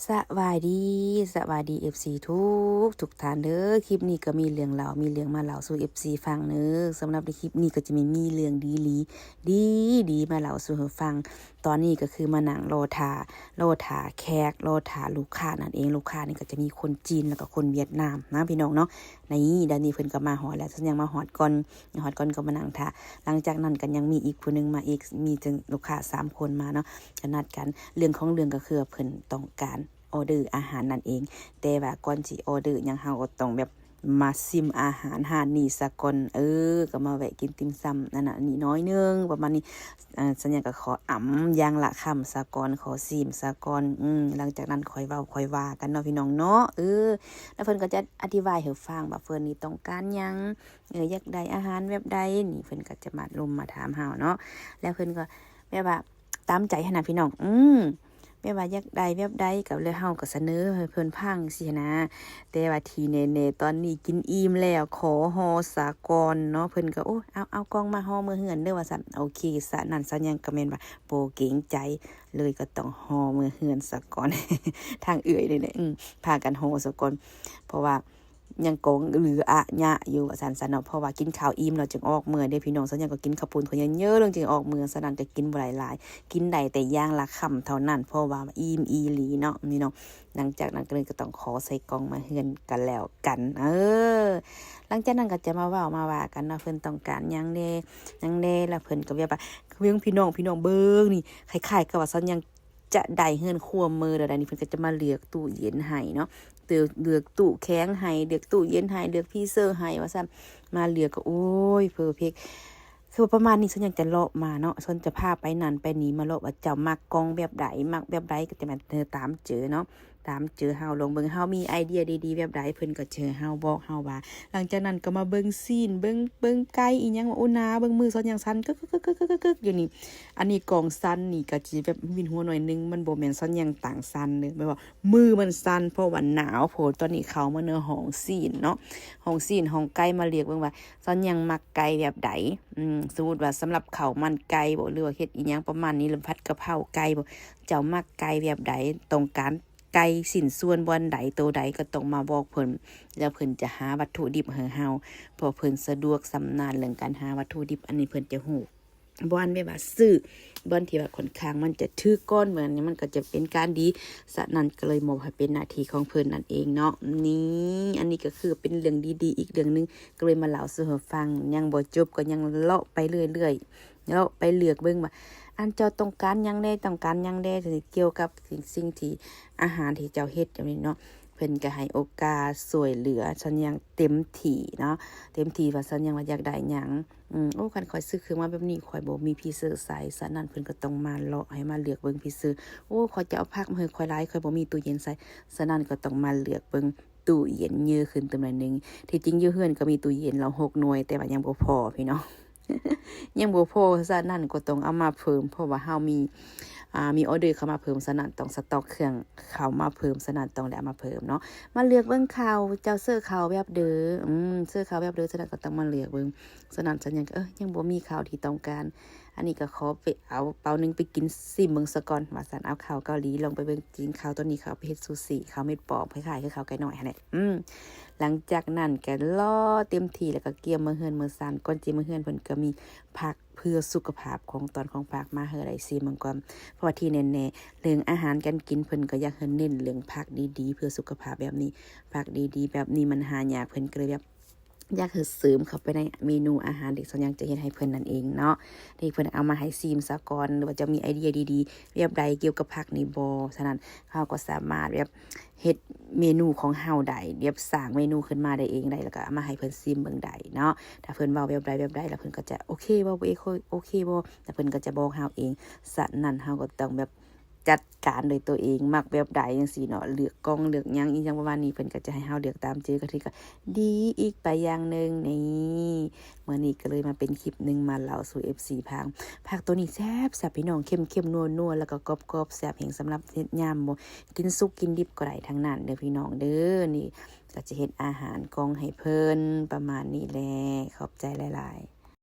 สวัสดีFC ทุกท่านเด้อคลิปนี้ก็มีเรื่องเล่ามีเรื่องมาเล่าสู่ FC ฟังเด้อสำหรับในคลิปนี้ก็จะมีเรื่องดีมาเล่าสู่ฟังตอนนี้ก็คือมานั่งรอท่าแขกรอท่าลูกค้านั่นเองลูกค้านี่ก็จะมีคนจีนแล้วก็คนเวียดนามนะพี่น้องเนาะในด้านนี้เพิ่นก็มาฮอดแล้วฉันยังมาฮอดก่อนก็มานั่งท่าหลังจากนั้นก็ยังมีอีกผู้นึงมาอีกมีถึงลูกค้า3คนมาเนาะก็นัดกันเรื่องของเรื่องก็คือเพิ่นต้องการออเดอร์อาหารนั่นเองแต่ว่าก่อนสิออเดอร์หยังเฮาก็ต้องแบบมาซิมอาหารหาดนี้ซะก่อนก็มาแวะกินติ่มซำนั่นน่ะนี่น้อยนึงประมาณนี้สัญญาก็ขออย่างละคำซะก่อนขอซิมซะก่อนหลังจากนั้นค่อยเว้าค่อยว่ากันเนาะพี่น้องเนาะแล้วเพิ่นก็จะอธิบายให้ฟังว่าเพิ่นนี่ต้องการหยังอยากได้อาหารแบบใดนี่เพิ่นก็จะมาถามเฮาเนาะแล้วเพิ่นก็แบบว่าตามใจหั้นน่ะพี่น้องไม่ว่าอยากได้แบบใดกับเลยเฮาก็เสนอให้เพิ่นพังสินะแต่ว่าทีแน่ๆตอนนี้กินอิ่มแล้วขอห่อสาก่อนเนาะเพิ่นก็โอ้เอากล่องมาห่อมื้อเฮือนเด้อว่าซั่นโอเคซะนั่นซะหยังก็แม่นว่าบ่เกรงใจเลยก็ต้องห่อมื้อเฮือนซะก่อน ทางเอื้อยนี่แหละพากันห่อซะก่อนเพราะว่ายังกงเหลืออะยะอยู่ว่าซั่นเนาะเพราะว่ากินข้าวอิ่มแล้วจึงออกมื้อเด้พี่น้องซะหยังก็กินข้าวปุ้นข้าวเยอะๆเรื่องจึงออกมื้อซะนั่นก็กินบ่หลายๆกินได้แต่อย่างละคำเท่านั้นเพราะว่าอิ่มอีหลีเนาะพี่น้องหลังจากนั้นก็เลยก็ต้องขอใส่กล่องมาเฮือนกันแล้วกันหลังจากนั้นก็จะมาเว้ามาว่ากันเนาะเพิ่นต้องการหยังแน่แล้วเพิ่นก็แบบว่าเบิ่งพี่น้องเบิ่งนี่คล้ายๆกับว่าซันยังจะได้เฮือนครัวมื้อใดๆนี่เพิ่นก็จะมาเลือกตู้เย็นให้เนาะเลือกตู้แข็งให้เลือกตู้เย็นให้เลือกฟรีเซอร์ให้ว่าซั่นมาเลือกก็โอ้ยเพอร์เฟกต์คือประมาณนี้ฉันยังจะเลาะมาเนาะฉันจะพาไปนั่นไปนี่มาเลาะว่าเจ้ามักกองแบบใดมักแบบใดก็จะมาเธอตามเจอเนาะตามเจอเฮาลงเบิ่งเฮามีไอเดียดีๆแบบใดเพิ่นก็เจอเฮาบอกเฮาว่าหลังจากนั้นก็มาเบิ่งซีนเบิ่งไก่อีหยังว่าโอ้นาเบิ่งมือฉันยังสั่นกึกๆๆๆๆอยู่นี่อันนี้กองสั่นนี่ก็สิแบบวินหัวหน่อยนึงมันบ่แม่นฉันยังต่างสั่นเด้อแบบว่ามือมันสั่นเพราะว่าหนาวโพดตอนนี้เข้ามาเนื้อห้องซีนเนาะห้องซีนห้องไก่มาเรียกเบิ่งว่าฉันยังมักไก่แบบใดสมมุติว่าสำหรับข้าวมันไก่บ่หรือว่าเฮ็ดอีหยังประมาณนี้หรือผัดกะเพราไก่บ่เจ้ามักไก่แบบใดต้องการไก่สิ้นส่วนบ่อนใดโตใดก็ต้องมาบอกเพิ่นแล้วเพิ่นจะหาวัตถุดิบให้เฮาเพราะเพิ่นสะดวกสำนาญเรื่องการหาวัตถุดิบอันนี้เพิ่นจะฮู้บ่อนแบบว่าซื้อบ่อนที่ว่าค่อนข้างมันจะถือก้อนเหมือนนี้มันก็จะเป็นการดีฉะนั้นก็เลยมอบให้เป็นหน้าที่ของเพิ่นนั่นเองเนาะนี่อันนี้ก็คือเป็นเรื่องดีๆอีกเรื่องนึงก็เลยมาเล่าสู่ฟังยังบ่จบก็ยังเลาะไปเรื่อยๆเลาะไปเลือกเบิ่งว่าอันเจ้าต้องการหยังแน่ที่เกี่ยวกับสิ่งที่อาหารที่เจ้าเฮ็ดอย่างนี้เนาะเพิ่นก็ให้โอกาสช่วยเหลือฉันอย่างเต็มที่เนาะเต็มที่ว่าฉันยังว่าอยากได้หยังคันข่อยซื้อเครื่องมาแบบนี้ข่อยบ่มีพี่ซื้อใส่ฉะนั้นเพิ่นก็ต้องมาเลาะให้มาเลือกเบิ่งพี่ซื้อข่อยจะเอาผักมาให้ข่อยหลายข่อยบ่มีตู้เย็นใส่ฉะนั้นก็ต้องมาเลือกเบิ่งตู้เย็นเยอะขึ้นเติมหน่อยนึงที่จริงอยู่เฮือนก็มีตู้เย็นแล้ว6หน่วยแต่ว่ายังบ่พอพี่น้อง ยังบ่พอฉะนั้นก็ต้องเอามาเพิ่มเพราะว่าเฮามีออเดอร์เข้ามาเพิ่มฉะนั้นต้องสต็อกเครื่องเข้ามาเพิ่มฉะนั้นต้องได้เอามาเพิ่มเนาะมาเลือกเบิ่งข่าวเจ้าเสื้อข่าวแบบเด้อเสื้อข่าวแบบเด้อฉะนั้นก็ต้องมาเลือกเบิ่งฉะนั้นฉันยังยังบ่มีข่าวที่ต้องการอันนี้ก็ขอไปเอาเปานึงไปกินซิมเบิ่งซะก่อนว่าซั่นเอาข่าวเกาหลีลองไปเบิ่งกินข่าวตัวนี้เขาไปเฮ็ดซูชิข้าวเม็ดปอกคล้ายๆคือข้าวไก่น้อยหั่นแหละหลังจากนั้นก็รอเต็มที่แล้วก็เกี่ยมมื้อเฮือนมื้อซานก่อนจิมื้อเฮือนเพิ่นก็มีผักเพื่อสุขภาพของตอนของผักมาให้ได้ซิมเบิ่งก่อนเพราะว่าที่แน่ๆเรื่องอาหารการกินเพิ่นก็อยากให้เน้นเรื่องผักดีๆเพื่อสุขภาพแบบนี้ผักดีๆแบบนี้มันหายากเพิ่นก็เลยแบบอยากให้เสริมเข้าไปในเมนูอาหารเด็กส่วนยังจะเฮ็ดให้เพิ่นนั่นเองเนาะที่เพิ่นเอามาให้ซิมซะก่อนหรือว่าจะมีไอเดียดีๆแบบใดเกี่ยวกับผักนี่บ่ฉะนั้นเฮาก็สามารถแบบเฮ็ดเมนูของเฮาได้แบบสร้างเมนูขึ้นมาได้เองได้แล้วก็เอามาให้เพิ่นซิมเบิ่งได้เนาะถ้าเพิ่นเว้าแบบใดแล้วเพิ่นก็จะโอเคบ่โอเคบ่แต่เพิ่นก็จะบอกเฮาเองฉะนั้นเฮาก็ต้องแบบจัดการโดยตัวเองมักแบบใดจังซี่เนาะเลือกกล่องเลือกหยังอีหยังประมาณนี้เพิ่นก็จะให้เฮาเลือกตามก็ถือก็ดีอีกไปอย่างหนึ่งนี่มื้อนี้ก็เลยมาเป็นคลิปหนึ่งมาเล่าสู่ FC พังผักตัวนี้แซ่บพี่น้องเข้มๆนัวๆแล้วก็กรอบๆแซ่บแห่งสำหรับเฮ็ดยามบ่กินสุกกินดิบก็ได้ทั้งนั้นเด้อพี่น้องเด้อนี่ก็จะเฮ็ดอาหารกล่องให้เพิ่นประมาณนี้แหละขอบใจหลายๆ